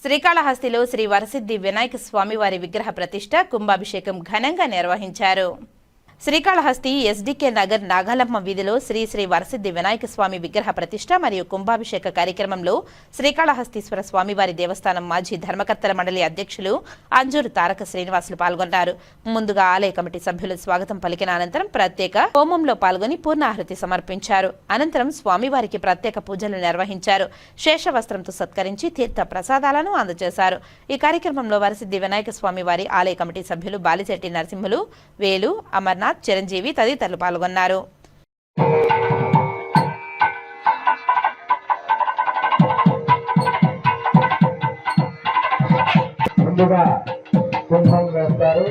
శ్రీకాళహస్తిలో శ్రీ వరసిద్ధి వినాయక స్వామివారి విగ్రహ ప్రతిష్ఠ కుంభాభిషేకం ఘనంగా నిర్వహించారు. శ్రీకాళహస్తి ఎస్డికే నగర్ నాగాలమ్మ వీధిలో శ్రీ శ్రీ వరసిద్ధి వినాయక స్వామి విగ్రహ ప్రతిష్ఠ మరియు కుంభాభిషేక కార్యక్రమంలో శ్రీకాళహస్తీశ్వర స్వామివారి దేవస్థానం మాజీ ధర్మకర్తల మండలి అధ్యక్షులు అంజూరు తారక శ్రీనివాసులు పాల్గొన్నారు. ముందుగా ఆలయ కమిటీ సభ్యులు స్వాగతం పలికిన అనంతరం ప్రత్యేక హోమంలో పాల్గొని పూర్ణాహుతి సమర్పించారు. అనంతరం స్వామివారికి ప్రత్యేక పూజలు నిర్వహించారు. శేషవస్త్రంతో సత్కరించి తీర్థ ప్రసాదాలను అందజేశారు. ఈ కార్యక్రమంలో వరసిద్ధి వినాయక స్వామివారి ఆలయ కమిటీ సభ్యులు బాలిశెట్టి నరసింహులు, వేలు, అమర్నాథ్, చిరంజీవి తదితరులు పాల్గొన్నారు. ముందుగా కుంభం వేస్తారు.